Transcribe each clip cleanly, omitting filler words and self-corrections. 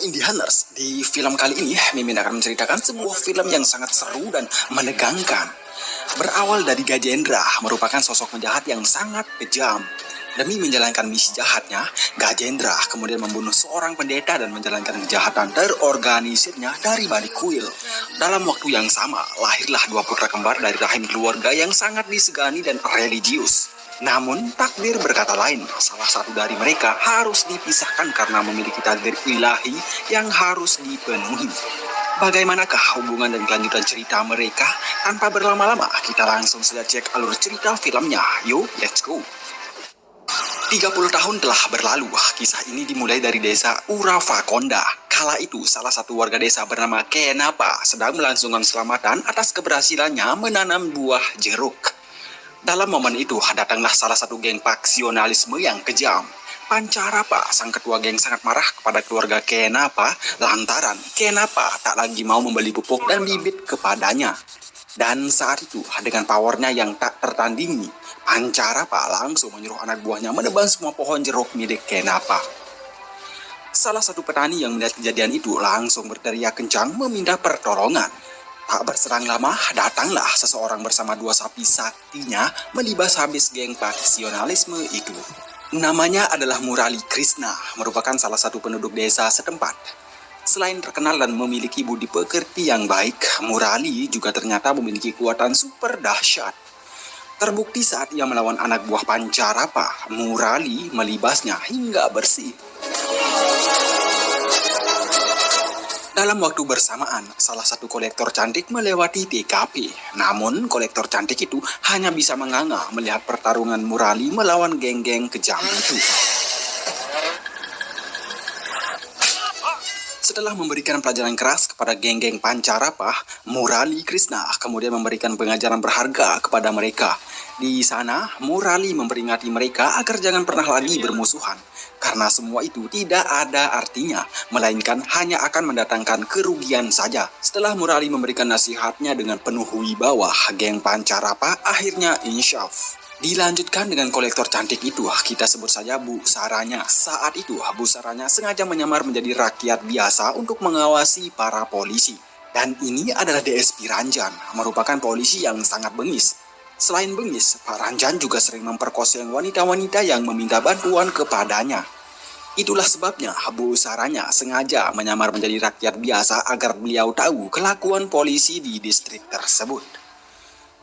Indianers, di film kali ini Mimin akan menceritakan sebuah film yang sangat seru dan menegangkan. Berawal dari Gajendra, merupakan sosok penjahat yang sangat kejam. Demi menjalankan misi jahatnya, Gajendra kemudian membunuh seorang pendeta dan menjalankan kejahatan terorganisirnya dari balik kuil. Dalam waktu yang sama, lahirlah dua putra kembar dari rahim keluarga yang sangat disegani dan religius. Namun, takdir berkata lain. Salah satu dari mereka harus dipisahkan karena memiliki takdir ilahi yang harus dipenuhi. Bagaimanakah hubungan dan kelanjutan cerita mereka? Tanpa berlama-lama, kita langsung saja cek alur cerita filmnya. Yuk, let's go! 30 tahun telah berlalu. Kisah ini dimulai dari desa Uravakonda. Kala itu, salah satu warga desa bernama Kenapa sedang melangsungkan selamatan atas keberhasilannya menanam buah jeruk. Dalam momen itu, datanglah salah satu geng paksionalisme yang kejam. Pancarapa, sang ketua geng, sangat marah kepada keluarga Kenapa lantaran Kenapa tak lagi mau membeli pupuk dan bibit kepadanya. Dan saat itu, dengan powernya yang tak tertandingi, Pancarapa langsung menyuruh anak buahnya menebang semua pohon jeruk milik Kenapa. Salah satu petani yang melihat kejadian itu langsung berteriak kencang meminta pertolongan. Tak berserang lama, datanglah seseorang bersama dua sapi saktinya melibas habis geng paksionalisme itu. Namanya adalah Murali Krishna, merupakan salah satu penduduk desa setempat. Selain terkenal dan memiliki budi pekerti yang baik, Murali juga ternyata memiliki kekuatan super dahsyat. Terbukti saat ia melawan anak buah Pancarapa, Murali melibasnya hingga bersih. Dalam waktu bersamaan, salah satu kolektor cantik melewati TKP. Namun, kolektor cantik itu hanya bisa menganga melihat pertarungan Murali melawan geng-geng kejam itu. Setelah memberikan pelajaran keras kepada geng-geng Pancarapa, Murali Krishna kemudian memberikan pengajaran berharga kepada mereka. Di sana, Murali memperingati mereka agar jangan pernah lagi bermusuhan. Karena semua itu tidak ada artinya, melainkan hanya akan mendatangkan kerugian saja. Setelah Murali memberikan nasihatnya dengan penuh wibawa, geng Pancarapa akhirnya insyaf. Dilanjutkan dengan kolektor cantik itu, kita sebut saja Bu Saranya. Saat itu, Bu Saranya sengaja menyamar menjadi rakyat biasa untuk mengawasi para polisi. Dan ini adalah DSP Ranjan, merupakan polisi yang sangat bengis. Selain bengis, Pak Ranjan juga sering memperkosa wanita-wanita yang meminta bantuan kepadanya. Itulah sebabnya Bu Saranya sengaja menyamar menjadi rakyat biasa agar beliau tahu kelakuan polisi di distrik tersebut.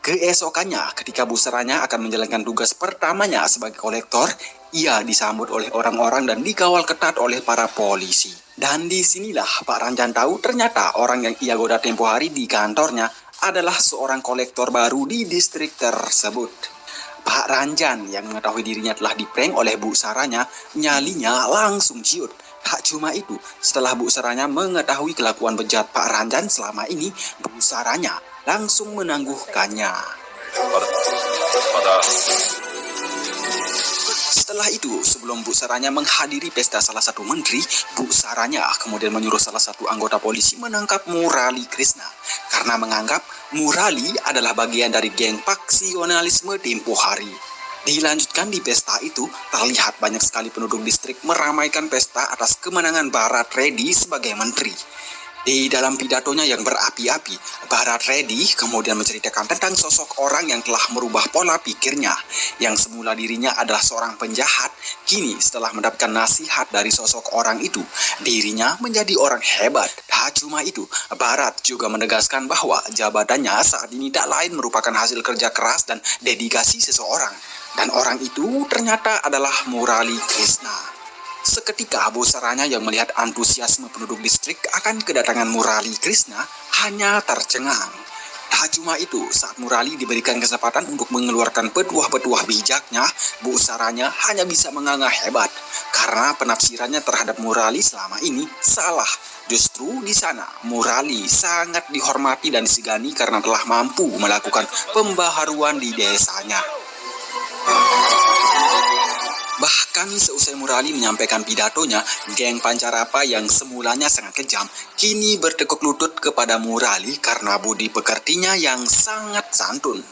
Keesokannya, ketika Bu Saranya akan menjalankan tugas pertamanya sebagai kolektor, ia disambut oleh orang-orang dan dikawal ketat oleh para polisi. Dan disinilah Pak Ranjan tahu ternyata orang yang ia goda tempo hari di kantornya adalah seorang kolektor baru di distrik tersebut. Pak Ranjan yang mengetahui dirinya telah diprank oleh Bu Saranya, nyalinya langsung ciut. Tak cuma itu, setelah Bu Saranya mengetahui kelakuan bejat Pak Ranjan selama ini, Bu Saranya langsung menangguhkannya. Setelah itu, sebelum Bu Saranya menghadiri pesta salah satu menteri, Bu Saranya kemudian menyuruh salah satu anggota polisi menangkap Murali Krishna karena menganggap Murali adalah bagian dari geng paksionalisme tempo hari. Dilanjutkan di pesta itu, terlihat banyak sekali penduduk distrik meramaikan pesta atas kemenangan Bharat Reddy sebagai menteri. Di dalam pidatonya yang berapi-api, Bharat Reddy kemudian menceritakan tentang sosok orang yang telah merubah pola pikirnya. Yang semula dirinya adalah seorang penjahat, kini setelah mendapatkan nasihat dari sosok orang itu, dirinya menjadi orang hebat. Tak cuma itu, Bharat juga menegaskan bahwa jabatannya saat ini tak lain merupakan hasil kerja keras dan dedikasi seseorang. Dan orang itu ternyata adalah Murali Krishna. Seketika Bu Saranya yang melihat antusiasme penduduk distrik akan kedatangan Murali Krishna hanya tercengang. Tak cuma itu, saat Murali diberikan kesempatan untuk mengeluarkan petuah-petuah bijaknya, Bu Saranya hanya bisa menganga hebat karena penafsirannya terhadap Murali selama ini salah. Justru di sana, Murali sangat dihormati dan disegani karena telah mampu melakukan pembaharuan di desanya. Bahkan seusai Murali menyampaikan pidatonya, geng Pancarapa yang semulanya sangat kejam, kini bertekuk lutut kepada Murali karena budi pekertinya yang sangat santun.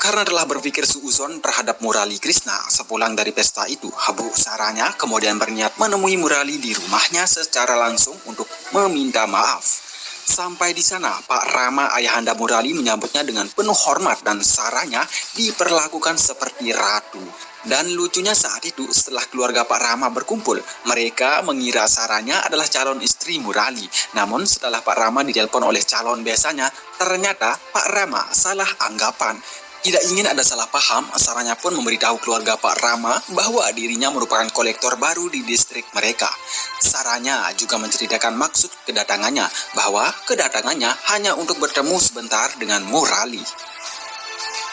Karena telah berpikir suuzon terhadap Murali Krishna sepulang dari pesta itu, Bu Saranya kemudian berniat menemui Murali di rumahnya secara langsung untuk meminta maaf. Sampai di sana, Pak Rama ayahanda Murali menyambutnya dengan penuh hormat dan Saranya diperlakukan seperti ratu. Dan lucunya saat itu, setelah keluarga Pak Rama berkumpul, mereka mengira Saranya adalah calon istri Murali. Namun setelah Pak Rama ditelepon oleh calon besannya, ternyata Pak Rama salah anggapan. Tidak ingin ada salah paham, Saranya pun memberitahu keluarga Pak Rama bahwa dirinya merupakan kolektor baru di distrik mereka. Saranya juga menceritakan maksud kedatangannya, bahwa kedatangannya hanya untuk bertemu sebentar dengan Murali.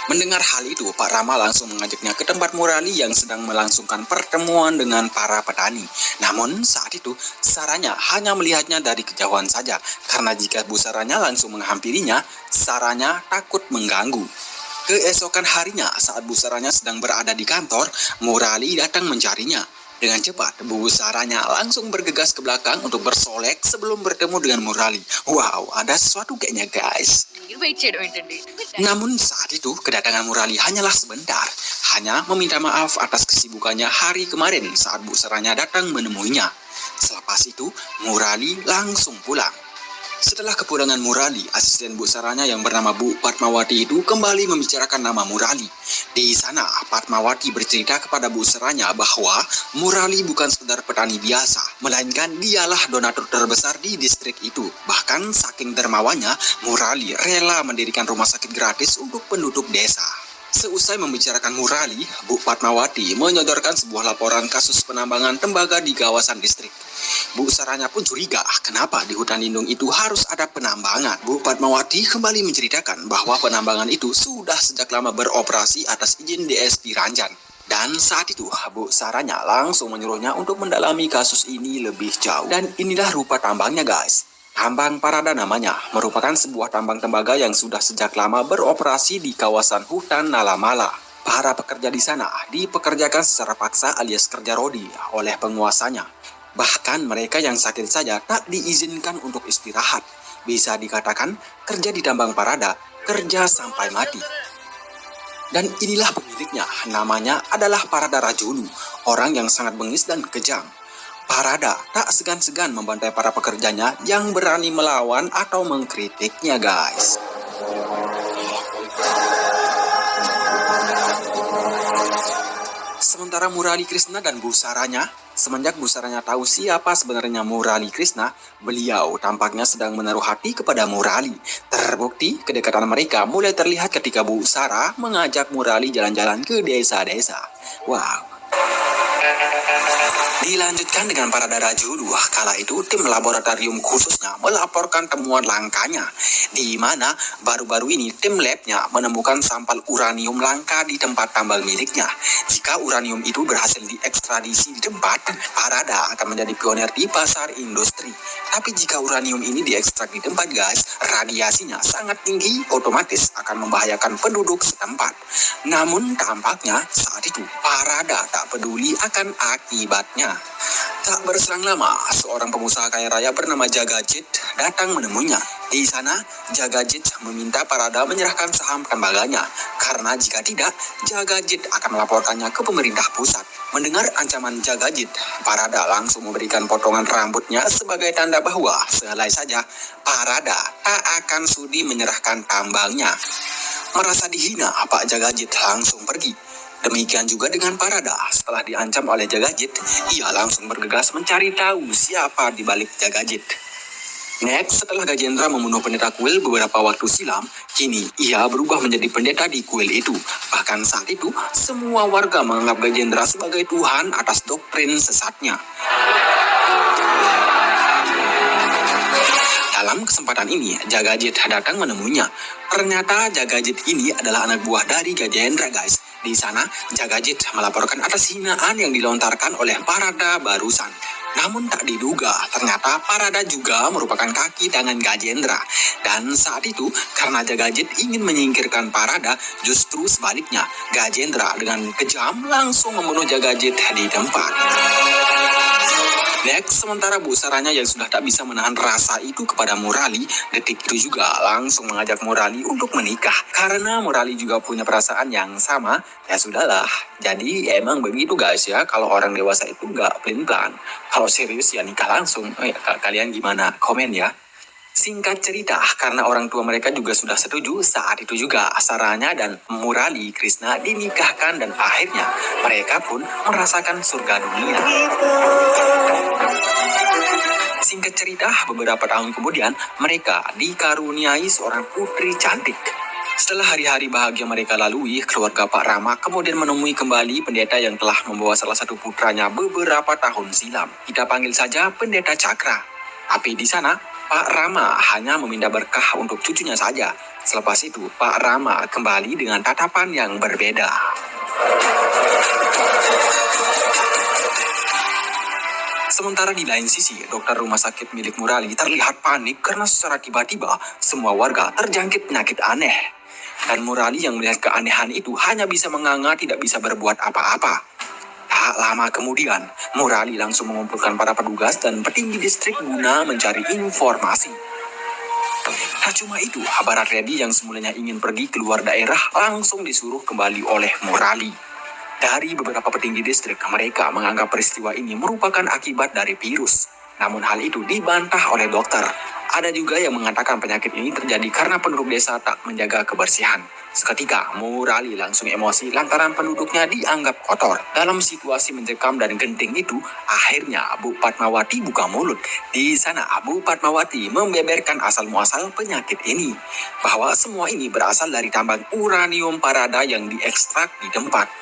Mendengar hal itu, Pak Rama langsung mengajaknya ke tempat Murali yang sedang melangsungkan pertemuan dengan para petani. Namun saat itu, Saranya hanya melihatnya dari kejauhan saja, karena jika Bu Saranya langsung menghampirinya, Saranya takut mengganggu. Keesokan harinya, saat Bu Saranya sedang berada di kantor, Murali datang mencarinya. Dengan cepat, Bu Saranya langsung bergegas ke belakang untuk bersolek sebelum bertemu dengan Murali. Wow, ada sesuatu kayaknya guys. Namun saat itu, kedatangan Murali hanyalah sebentar. Hanya meminta maaf atas kesibukannya hari kemarin saat Bu Saranya datang menemuinya. Selepas itu, Murali langsung pulang. Setelah kepulangan Murali, asisten Bu Saranya yang bernama Bu Padmawati itu kembali membicarakan nama Murali. Di sana, Padmawati bercerita kepada Bu Saranya bahwa Murali bukan sekedar petani biasa, melainkan dialah donatur terbesar di distrik itu. Bahkan saking dermawannya, Murali rela mendirikan rumah sakit gratis untuk penduduk desa. Seusai membicarakan Murali, Bu Padmawati menyodorkan sebuah laporan kasus penambangan tembaga di kawasan distrik. Bu Saranya pun curiga, kenapa di hutan lindung itu harus ada penambangan. Bu Padmawati kembali menceritakan bahwa penambangan itu sudah sejak lama beroperasi atas izin DSP Ranjan. Dan saat itu, Bu Saranya langsung menyuruhnya untuk mendalami kasus ini lebih jauh. Dan inilah rupa tambangnya guys. Tambang Parada namanya, merupakan sebuah tambang tembaga yang sudah sejak lama beroperasi di kawasan hutan Nalamala. Para pekerja di sana dipekerjakan secara paksa alias kerja rodi oleh penguasanya. Bahkan mereka yang sakit saja tak diizinkan untuk istirahat. Bisa dikatakan kerja di tambang Parada, kerja sampai mati. Dan inilah pemiliknya, namanya adalah Parada Rajulu, orang yang sangat bengis dan kejam. Parada tak segan-segan membantai para pekerjanya yang berani melawan atau mengkritiknya guys. Sementara Murali Krishna dan Bu Saranya, semenjak Bu Saranya tahu siapa sebenarnya Murali Krishna, beliau tampaknya sedang menaruh hati kepada Murali. Terbukti kedekatan mereka mulai terlihat ketika Bu Sara mengajak Murali jalan-jalan ke desa-desa. Wow. Dilanjutkan dengan Parada Rajulu, kala itu tim laboratorium khususnya melaporkan temuan langkanya, di mana baru-baru ini tim labnya menemukan sampel uranium langka di tempat tambang miliknya. Jika uranium itu berhasil diekstradisi di tempat, Parada akan menjadi pionir di pasar industri. Tapi jika uranium ini diekstrak di tempat guys, radiasinya sangat tinggi, otomatis akan membahayakan penduduk setempat. Namun tampaknya saat itu Parada tak peduli akan akibatnya. Tak berselang lama, seorang pengusaha kaya raya bernama Jagajit datang menemuinya. Di sana, Jagajit meminta Parada menyerahkan saham tembaganya, karena jika tidak, Jagajit akan melaporkannya ke pemerintah pusat. Mendengar ancaman Jagajit, Parada langsung memberikan potongan rambutnya sebagai tanda bahwa sehelai saja Parada tak akan sudi menyerahkan tambangnya. Merasa dihina, Pak Jagajit langsung pergi. Demikian juga dengan Parada. Setelah diancam oleh Jagajit, ia langsung bergegas mencari tahu siapa di balik Jagajit. Next, setelah Gajendra membunuh pendeta kuil beberapa waktu silam, kini ia berubah menjadi pendeta di kuil itu. Bahkan saat itu, semua warga menganggap Gajendra sebagai Tuhan atas doktrin sesatnya. Dalam kesempatan ini, Jagajit datang menemuinya. Ternyata Jagajit ini adalah anak buah dari Gajendra guys. Di sana, Jagajit melaporkan atas hinaan yang dilontarkan oleh Parada barusan. Namun tak diduga, ternyata Parada juga merupakan kaki tangan Gajendra. Dan saat itu, karena Jagajit ingin menyingkirkan Parada, justru sebaliknya, Gajendra dengan kejam langsung membunuh Jagajit di tempat. Next, sementara Bu Saranya yang sudah tak bisa menahan rasa itu kepada Murali, detik itu juga langsung mengajak Murali untuk menikah. Karena Murali juga punya perasaan yang sama, ya sudahlah. Jadi emang begitu guys ya, kalau orang dewasa itu nggak pelin-pelan. Kalau serius ya nikah langsung. Kalian gimana? Komen ya. Singkat cerita, karena orang tua mereka juga sudah setuju, saat itu juga Saranya dan Murali Krishna dinikahkan dan akhirnya mereka pun merasakan surga dunia. Singkat cerita, beberapa tahun kemudian mereka dikaruniai seorang putri cantik. Setelah hari-hari bahagia mereka lalui, keluarga Pak Rama kemudian menemui kembali pendeta yang telah membawa salah satu putranya beberapa tahun silam. Kita panggil saja Pendeta Cakra. Tapi di sana, Pak Rama hanya meminta berkah untuk cucunya saja. Selepas itu, Pak Rama kembali dengan tatapan yang berbeda. Sementara di lain sisi, dokter rumah sakit milik Murali terlihat panik karena secara tiba-tiba semua warga terjangkit penyakit aneh. Dan Murali yang melihat keanehan itu hanya bisa menganga, tidak bisa berbuat apa-apa. Tak lama kemudian, Murali langsung mengumpulkan para petugas dan petinggi distrik guna mencari informasi. Tak cuma itu, Barat Redi yang semulanya ingin pergi keluar daerah langsung disuruh kembali oleh Murali. Dari beberapa petinggi distrik, mereka menganggap peristiwa ini merupakan akibat dari virus. Namun hal itu dibantah oleh dokter. Ada juga yang mengatakan penyakit ini terjadi karena penduduk desa tak menjaga kebersihan. Seketika, Murali langsung emosi lantaran penduduknya dianggap kotor. Dalam situasi mencekam dan genting itu, akhirnya Bu Padmawati buka mulut. Di sana, Bu Padmawati membeberkan asal-muasal penyakit ini. Bahwa semua ini berasal dari tambang uranium parada yang diekstrak di tempat.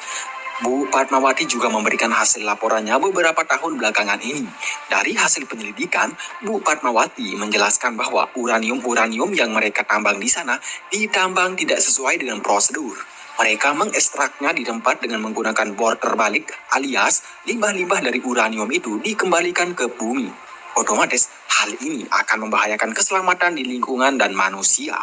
Bu Padmawati juga memberikan hasil laporannya beberapa tahun belakangan ini. Dari hasil penyelidikan, Bu Padmawati menjelaskan bahwa uranium-uranium yang mereka tambang di sana ditambang tidak sesuai dengan prosedur. Mereka mengekstraknya di tempat dengan menggunakan bor terbalik alias limbah-limbah dari uranium itu dikembalikan ke bumi. Otomatis hal ini akan membahayakan keselamatan di lingkungan dan manusia.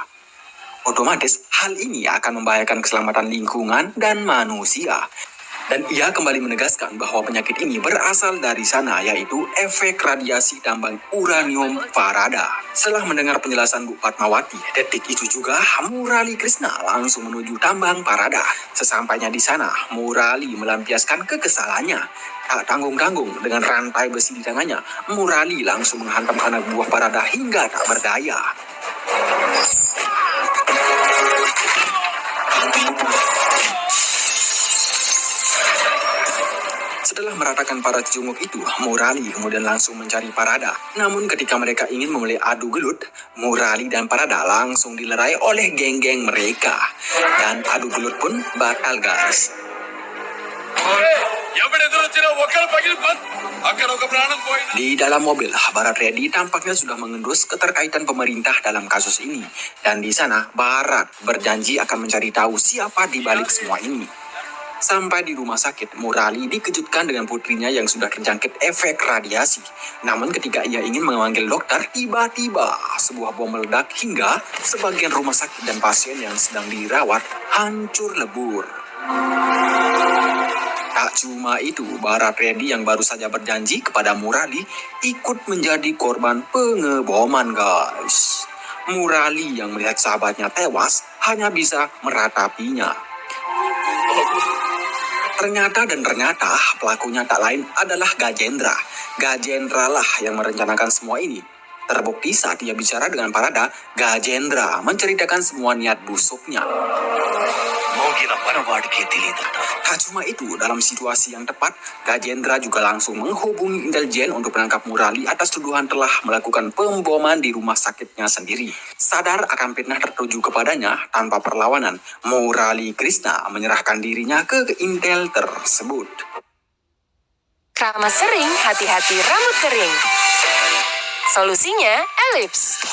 Dan ia kembali menegaskan bahwa penyakit ini berasal dari sana, yaitu efek radiasi tambang uranium parada. Setelah mendengar penjelasan Bu Padmawati, detik itu juga Murali Krishna langsung menuju tambang parada. Sesampainya di sana, Murali melampiaskan kekesalannya. Tak tanggung-tanggung dengan rantai besi di tangannya, Murali langsung menghantam anak buah parada hingga tak berdaya. Setelah meratakan para cejunguk itu, Murali kemudian langsung mencari Parada. Namun ketika mereka ingin memulai adu gelut, Murali dan Parada langsung dilerai oleh geng-geng mereka. Dan adu gelut pun batal guys. Di dalam mobil, Barat Redi tampaknya sudah mengendus keterkaitan pemerintah dalam kasus ini. Dan di sana, Barat berjanji akan mencari tahu siapa di balik semua ini. Sampai di rumah sakit, Murali dikejutkan dengan putrinya yang sudah terjangkit efek radiasi. Namun ketika ia ingin memanggil dokter, tiba-tiba sebuah bom meledak hingga sebagian rumah sakit dan pasien yang sedang dirawat hancur lebur. Tak cuma itu, Barat Redi yang baru saja berjanji kepada Murali ikut menjadi korban pengeboman guys. Murali yang melihat sahabatnya tewas hanya bisa meratapinya. Ternyata pelakunya tak lain adalah Gajendra. Gajendra lah yang merencanakan semua ini. Terbukti saat ia bicara dengan Parada, Gajendra menceritakan semua niat busuknya. Tak cuma itu, dalam situasi yang tepat, Gajendra juga langsung menghubungi intelijen untuk menangkap Murali atas tuduhan telah melakukan pemboman di rumah sakitnya sendiri. Sadar akan fitnah tertuju kepadanya tanpa perlawanan, Murali Krishna menyerahkan dirinya ke intel tersebut. Keramas sering, hati-hati rambut kering. Solusinya Ellipse.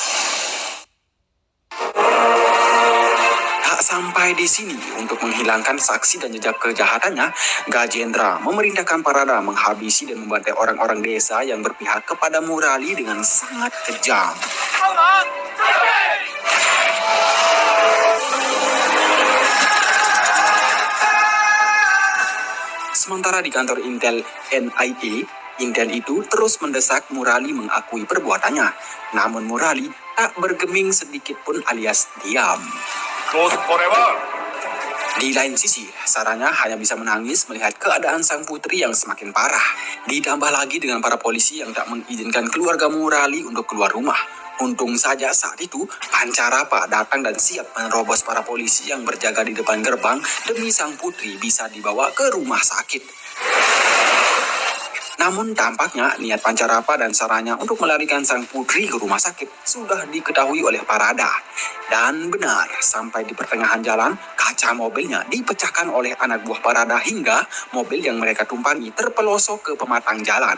Tak sampai di sini, untuk menghilangkan saksi dan jejak kejahatannya, Gajendra memerintahkan Parada menghabisi dan membantai orang-orang desa yang berpihak kepada Murali dengan sangat kejam. Sementara di kantor Intel NIA, Intel itu terus mendesak Murali mengakui perbuatannya. Namun Murali tak bergeming sedikit pun alias diam. Di lain sisi, Saranya hanya bisa menangis melihat keadaan sang putri yang semakin parah. Ditambah lagi dengan para polisi yang tak mengizinkan keluarga Murali untuk keluar rumah. Untung saja saat itu, Pancarapa datang dan siap menerobos para polisi yang berjaga di depan gerbang demi sang putri bisa dibawa ke rumah sakit. Namun tampaknya niat Pancarapa dan Saranya untuk melarikan sang putri ke rumah sakit sudah diketahui oleh Parada. Dan benar, sampai di pertengahan jalan, kaca mobilnya dipecahkan oleh anak buah Parada hingga mobil yang mereka tumpangi terpelosok ke pematang jalan.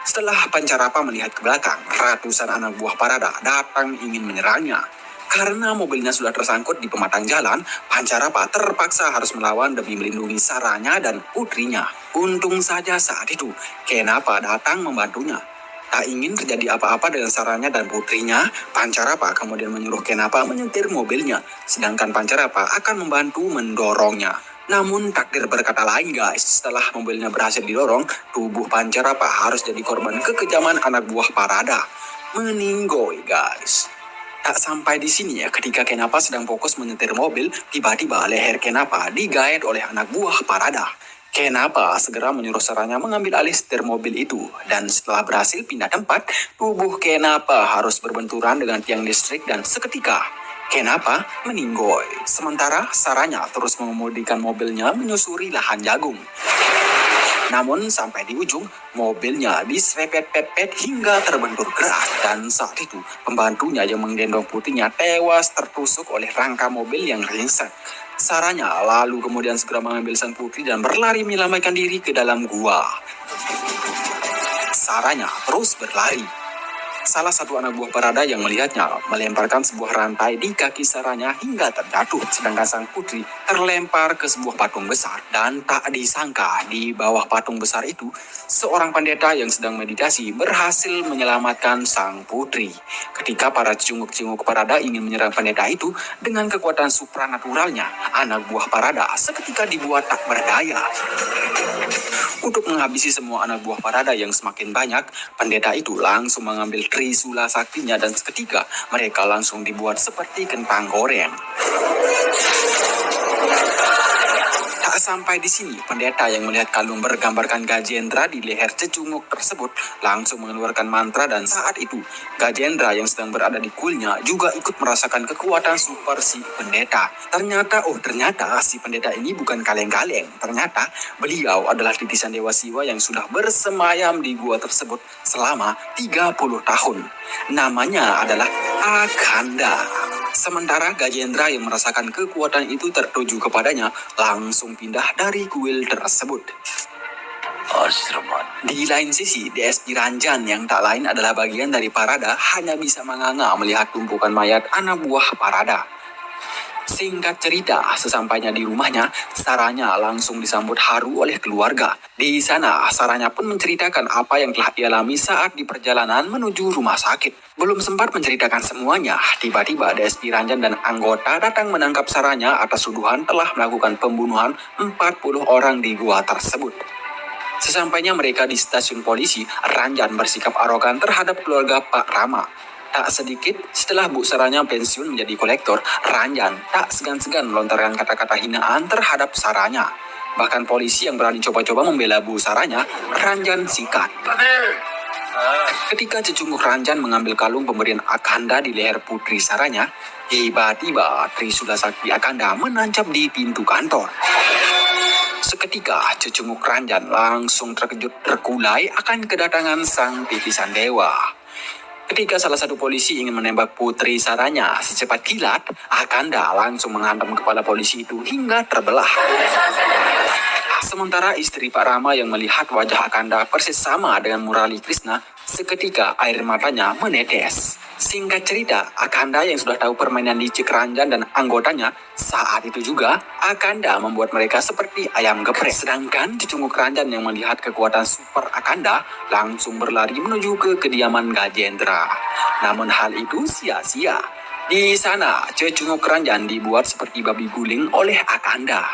Setelah Pancarapa melihat ke belakang, ratusan anak buah Parada datang ingin menyerangnya. Karena mobilnya sudah tersangkut di pematang jalan, Pancarapa terpaksa harus melawan demi melindungi Saranya dan putrinya. Untung saja saat itu, Kenapa datang membantunya. Tak ingin terjadi apa-apa dengan Saranya dan putrinya, Pancarapa kemudian menyuruh Kenapa menyetir mobilnya, sedangkan Pancarapa akan membantu mendorongnya. Namun takdir berkata lain guys, setelah mobilnya berhasil didorong, tubuh Pancarapa harus jadi korban kekejaman anak buah Parada. Meninggoy guys. Tak sampai di sini ya, ketika Kenapa sedang fokus menyetir mobil, tiba-tiba leher Kenapa digait oleh anak buah Parada. Kenapa segera menyuruh Saranya mengambil alih setir mobil itu, dan setelah berhasil pindah tempat, tubuh Kenapa harus berbenturan dengan tiang listrik dan seketika Kenapa meninggoy. Sementara Saranya terus mengemudikan mobilnya menyusuri lahan jagung. Namun sampai di ujung, mobilnya diserepet-pepet hingga terbentur keras. Dan saat itu, pembantunya yang menggendong putrinya tewas tertusuk oleh rangka mobil yang ringsek. Saranya lalu kemudian segera mengambil sang putri dan berlari menyelamatkan diri ke dalam gua. Saranya terus berlari. Salah satu anak buah Parada yang melihatnya melemparkan sebuah rantai di kaki Saranya hingga terjatuh, sedangkan sang putri terlempar ke sebuah patung besar. Dan tak disangka di bawah patung besar itu, seorang pendeta yang sedang meditasi berhasil menyelamatkan sang putri. Ketika para cunguk-cunguk Parada ingin menyerang pendeta itu, dengan kekuatan supranaturalnya, anak buah Parada seketika dibuat tak berdaya. Untuk menghabisi semua anak buah Parada yang semakin banyak, pendeta itu langsung mengambil Trisula saktinya dan seketika mereka langsung dibuat seperti kentang goreng. Tak sampai di sini, pendeta yang melihat kalung bergambarkan Gajendra di leher cecunguk tersebut langsung mengeluarkan mantra dan saat itu Gajendra yang sedang berada di kuilnya juga ikut merasakan kekuatan super si pendeta. Ternyata si pendeta ini bukan kaleng-kaleng. Ternyata beliau adalah titisan Dewa Siwa yang sudah bersemayam di gua tersebut selama 30 tahun. Namanya adalah Akanda. Sementara Gajendra yang merasakan kekuatan itu tertuju kepadanya langsung pindah dari kuil tersebut. Di lain sisi, DSP Ranjan yang tak lain adalah bagian dari Parada hanya bisa menganga melihat tumpukan mayat anak buah Parada. Singkat cerita, sesampainya di rumahnya, Saranya langsung disambut haru oleh keluarga. Di sana, Saranya pun menceritakan apa yang telah ia alami saat di perjalanan menuju rumah sakit. Belum sempat menceritakan semuanya, tiba-tiba DSP Ranjan dan anggota datang menangkap Saranya atas tuduhan telah melakukan pembunuhan 40 orang di gua tersebut. Sesampainya mereka di stasiun polisi, Ranjan bersikap arogan terhadap keluarga Pak Rama. Tak sedikit setelah Bu Saranya pensiun menjadi kolektor, Ranjan tak segan-segan melontarkan kata-kata hinaan terhadap Saranya. Bahkan polisi yang berani coba-coba membela Bu Saranya, Ranjan sikat. Ketika cecunguk Ranjan mengambil kalung pemberian Akanda di leher putri Saranya, tiba-tiba Trisula Sakti Akanda menancap di pintu kantor. Seketika cecunguk Ranjan langsung terkejut terkulai akan kedatangan sang titisan dewa. Ketika salah satu polisi ingin menembak putri Saranya secepat kilat, Akanda langsung menghantam kepala polisi itu hingga terbelah. Sementara istri Pak Rama yang melihat wajah Akanda persis sama dengan Murali Krishna, seketika air matanya menetes. Singkat cerita, Akanda yang sudah tahu permainan licik Ranjan dan anggotanya, saat itu juga Akanda membuat mereka seperti ayam geprek. Sedangkan cecunguk Ranjan yang melihat kekuatan super Akanda langsung berlari menuju ke kediaman Gajendra. Namun hal itu sia-sia. Di sana, cecunguk Ranjan dibuat seperti babi guling oleh Akanda.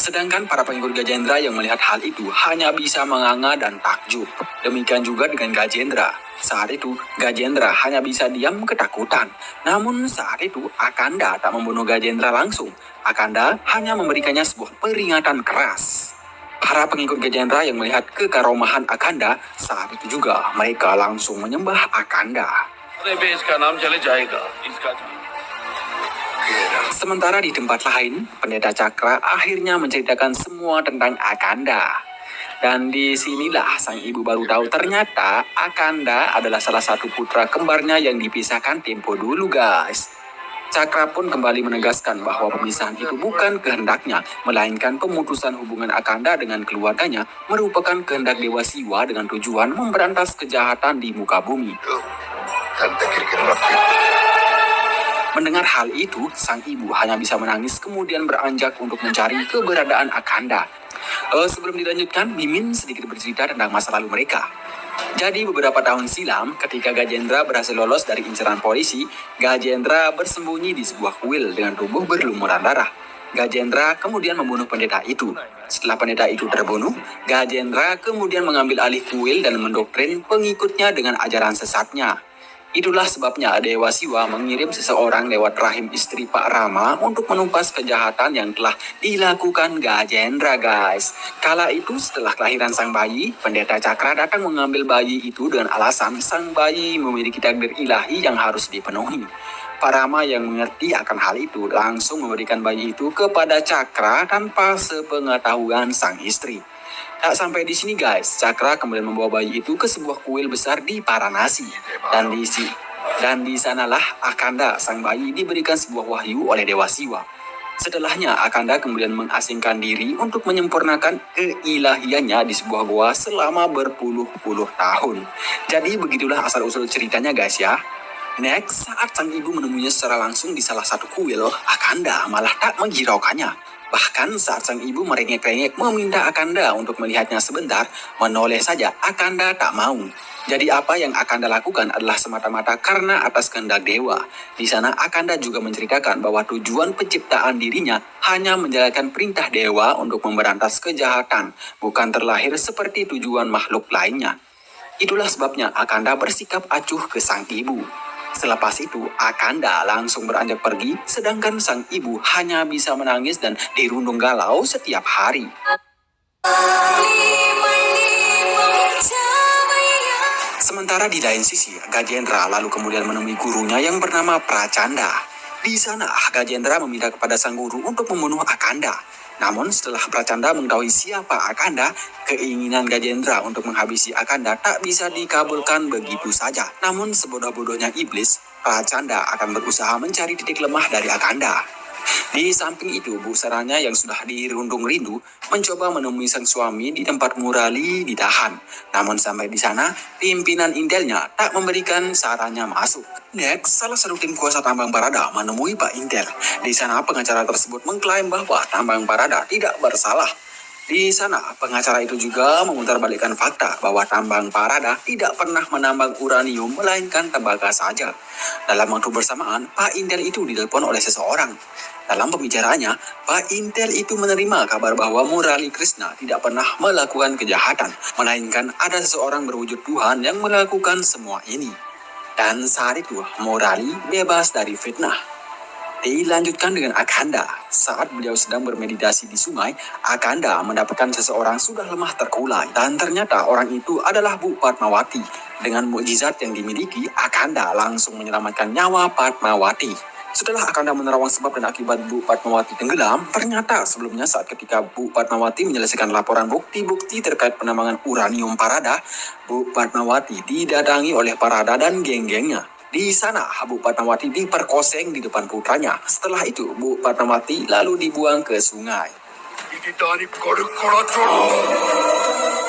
Sedangkan para pengikut Gajendra yang melihat hal itu hanya bisa menganga dan takjub. Demikian juga dengan Gajendra. Saat itu, Gajendra hanya bisa diam ketakutan. Namun saat itu, Akanda tak membunuh Gajendra langsung. Akanda hanya memberikannya sebuah peringatan keras. Para pengikut Gajendra yang melihat kekaromahan Akanda, saat itu juga mereka langsung menyembah Akanda. Sementara di tempat lain, Pendeta Cakra akhirnya menceritakan semua tentang Akanda. Dan disinilah sang ibu baru tahu ternyata Akanda adalah salah satu putra kembarnya yang dipisahkan tempo dulu, guys. Cakra pun kembali menegaskan bahwa pemisahan itu bukan kehendaknya, melainkan pemutusan hubungan Akanda dengan keluarganya merupakan kehendak Dewa Siwa dengan tujuan memberantas kejahatan di muka bumi. Mendengar hal itu, sang ibu hanya bisa menangis kemudian beranjak untuk mencari keberadaan Akanda. Sebelum dilanjutkan, Mimin sedikit bercerita tentang masa lalu mereka. Jadi beberapa tahun silam, ketika Gajendra berhasil lolos dari incaran polisi, Gajendra bersembunyi di sebuah kuil dengan tubuh berlumuran darah. Gajendra kemudian membunuh pendeta itu. Setelah pendeta itu terbunuh, Gajendra kemudian mengambil alih kuil dan mendoktrin pengikutnya dengan ajaran sesatnya. Itulah sebabnya Dewa Siwa mengirim seseorang lewat rahim istri Pak Rama untuk menumpas kejahatan yang telah dilakukan Gajendra, guys. Kala itu setelah kelahiran sang bayi, Pendeta Cakra datang mengambil bayi itu dengan alasan sang bayi memiliki takdir ilahi yang harus dipenuhi. Pak Rama yang mengerti akan hal itu langsung memberikan bayi itu kepada Cakra tanpa sepengetahuan sang istri. Tak sampai di sini, guys, Cakra kemudian membawa bayi itu ke sebuah kuil besar di Paranasi. Dan di sanalah Akanda, sang bayi, diberikan sebuah wahyu oleh Dewa Siwa. Setelahnya, Akanda kemudian mengasingkan diri untuk menyempurnakan keilahiannya di sebuah goa selama berpuluh-puluh tahun. Jadi begitulah asal-usul ceritanya, guys ya. Next, saat sang ibu menemuinya secara langsung di salah satu kuil, Akanda malah tak menghiraukannya. Bahkan saat sang ibu merengek-rengek meminta Akanda untuk melihatnya sebentar, menoleh saja Akanda tak mau. Jadi apa yang Akanda lakukan adalah semata-mata karena atas kehendak dewa. Di sana Akanda juga menceritakan bahwa tujuan penciptaan dirinya hanya menjalankan perintah dewa untuk memberantas kejahatan, bukan terlahir seperti tujuan makhluk lainnya. Itulah sebabnya Akanda bersikap acuh ke sang ibu. Selepas itu, Akanda langsung beranjak pergi, sedangkan sang ibu hanya bisa menangis dan dirundung galau setiap hari. Sementara di lain sisi, Gajendra lalu kemudian menemui gurunya yang bernama Pracanda. Di sana, Gajendra meminta kepada sang guru untuk membunuh Akanda. Namun setelah Pracanda mengetahui siapa Akanda, keinginan Gajendra untuk menghabisi Akanda tak bisa dikabulkan begitu saja. Namun sebodoh-bodohnya iblis, Pracanda akan berusaha mencari titik lemah dari Akanda. Di samping itu, Bu Saranya yang sudah dirundung rindu mencoba menemui sang suami di tempat Murali ditahan. Namun sampai di sana, pimpinan intelnya tak memberikan sarannya masuk. Next, salah satu tim kuasa Tambang Parada menemui Pak Intel. Di sana pengacara tersebut mengklaim bahwa Tambang Parada tidak bersalah. Di sana, pengacara itu juga memutarbalikkan fakta bahwa Tambang Parada tidak pernah menambang uranium melainkan tembaga saja. Dalam waktu bersamaan, Pak Intel itu ditelepon oleh seseorang. Dalam pembicaraannya, Pak Intel itu menerima kabar bahwa Murali Krishna tidak pernah melakukan kejahatan, melainkan ada seseorang berwujud Tuhan yang melakukan semua ini. Dan saat itu, Murali bebas dari fitnah. Dilanjutkan dengan Akanda. Saat beliau sedang bermeditasi di sungai, Akanda mendapatkan seseorang sudah lemah terkulai. Dan ternyata orang itu adalah Bu Padmawati. Dengan mukjizat yang dimiliki, Akanda langsung menyelamatkan nyawa Padmawati. Setelah Akanda menerawang sebab dan akibat Bu Padmawati tenggelam, ternyata sebelumnya saat ketika Bu Padmawati menyelesaikan laporan bukti-bukti terkait penambangan uranium Parada, Bu Padmawati didatangi oleh Parada dan geng-gengnya. Di sana, Bu Padmawati diperkoseng di depan putranya. Setelah itu, Bu Padmawati lalu dibuang ke sungai.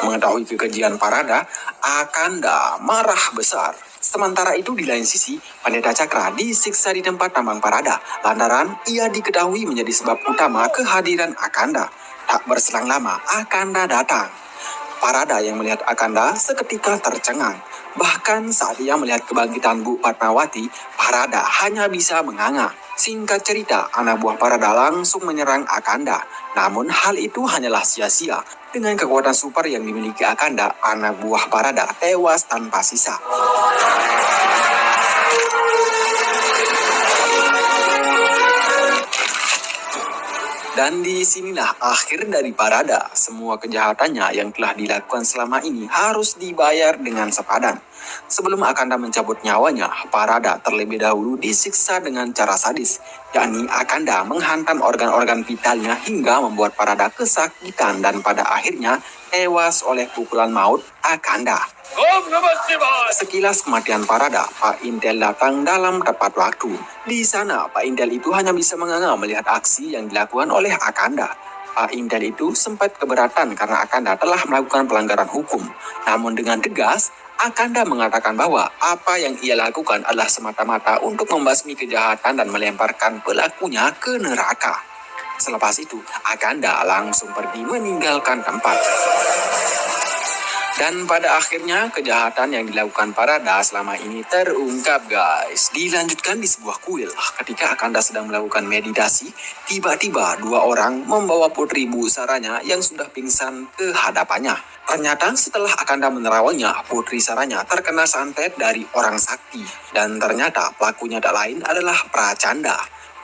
Mengetahui kekejian Parada, Akanda marah besar. Sementara itu di lain sisi, Pendeta Cakra disiksa di tempat tambang Parada lantaran ia diketahui menjadi sebab utama kehadiran Akanda. Tak berselang lama, Akanda datang. Parada yang melihat Akanda seketika tercengang. Bahkan saat ia melihat kebangkitan Bu Padmawati, Parada hanya bisa menganga. Singkat cerita, anak buah Parada langsung menyerang Akanda. Namun hal itu hanyalah sia-sia. Dengan kekuatan super yang dimiliki Akanda, anak buah Parada tewas tanpa sisa. Dan disinilah akhir dari Parada. Semua kejahatannya yang telah dilakukan selama ini harus dibayar dengan sepadan. Sebelum Akanda mencabut nyawanya, Parada terlebih dahulu disiksa dengan cara sadis, yakni Akanda menghantam organ-organ vitalnya hingga membuat Parada kesakitan dan pada akhirnya tewas oleh pukulan maut Akanda. Sekilas kematian Parada, Pak Intel datang dalam tepat waktu. Di sana, Pak Intel itu hanya bisa menganga melihat aksi yang dilakukan oleh Akanda. Pak Intel itu sempat keberatan karena Akanda telah melakukan pelanggaran hukum. Namun dengan tegas, Akanda mengatakan bahwa apa yang ia lakukan adalah semata-mata untuk membasmi kejahatan dan melemparkan pelakunya ke neraka. Selepas itu, Akanda langsung pergi meninggalkan tempat. Dan pada akhirnya kejahatan yang dilakukan Parada selama ini terungkap guys. Dilanjutkan di sebuah kuil. Ketika Akanda sedang melakukan meditasi, tiba-tiba dua orang membawa Putri Busaranya yang sudah pingsan ke hadapannya. Ternyata setelah Akanda menerawangnya, Putri Saranya terkena santet dari orang sakti. Dan ternyata pelakunya tak lain adalah Pracanda.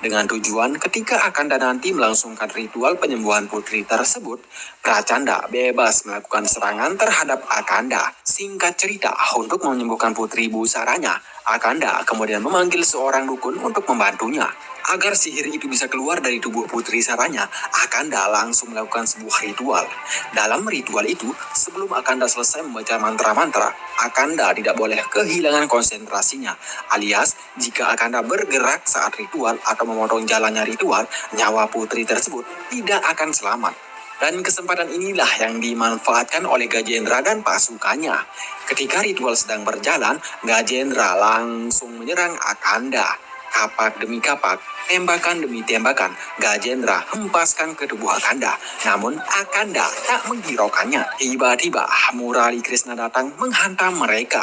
Dengan tujuan ketika Akanda nanti melangsungkan ritual penyembuhan putri tersebut, Pracanda bebas melakukan serangan terhadap Akanda. Singkat cerita, untuk menyembuhkan Putri Busaranya, Akanda kemudian memanggil seorang dukun untuk membantunya. Agar sihir itu bisa keluar dari tubuh Putri Saranya, Akanda langsung melakukan sebuah ritual. Dalam ritual itu, sebelum Akanda selesai membaca mantra-mantra, Akanda tidak boleh kehilangan konsentrasinya. Alias, jika Akanda bergerak saat ritual atau memotong jalannya ritual, nyawa putri tersebut tidak akan selamat. Dan kesempatan inilah yang dimanfaatkan oleh Gajendra dan pasukannya. Ketika ritual sedang berjalan, Gajendra langsung menyerang Akanda. Kapak demi kapak, tembakan demi tembakan, Gajendra hempaskan ke tubuh Akanda. Namun Akanda tak menghiraukannya. Tiba-tiba Murali Krishna datang menghantam mereka.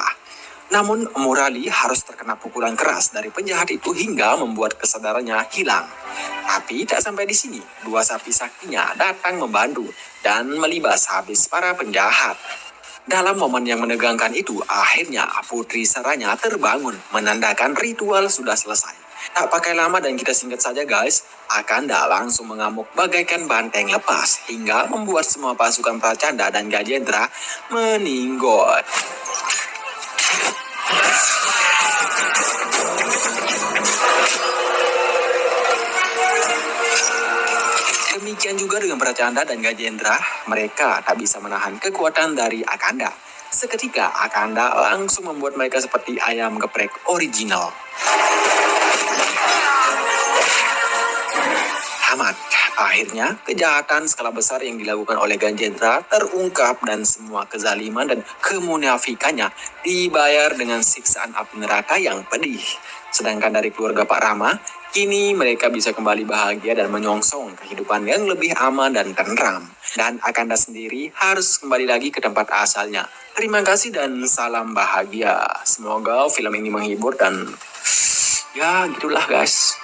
Namun Murali harus terkena pukulan keras dari penjahat itu hingga membuat kesadarannya hilang. Tapi tak sampai di sini, dua sapi saktinya datang membantu dan melibas habis para penjahat. Dalam momen yang menegangkan itu, akhirnya Putri Saranya terbangun, menandakan ritual sudah selesai. Tak pakai lama dan kita singkat saja guys, Akanda langsung mengamuk bagaikan banteng lepas, hingga membuat semua pasukan Pracanda dan Gajendra meninggot. Demikian juga dengan Pracanda dan Gajendra, mereka tak bisa menahan kekuatan dari Akanda. Seketika Akanda langsung membuat mereka seperti ayam geprek original. Tamat. Akhirnya, kejahatan skala besar yang dilakukan oleh Gajendra terungkap dan semua kezaliman dan kemunafikannya dibayar dengan siksaan api neraka yang pedih. Sedangkan dari keluarga Pak Rama, kini mereka bisa kembali bahagia dan menyongsong kehidupan yang lebih aman dan tenteram. Dan Akanda sendiri harus kembali lagi ke tempat asalnya. Terima kasih dan salam bahagia. Semoga film ini menghibur dan ya gitulah guys.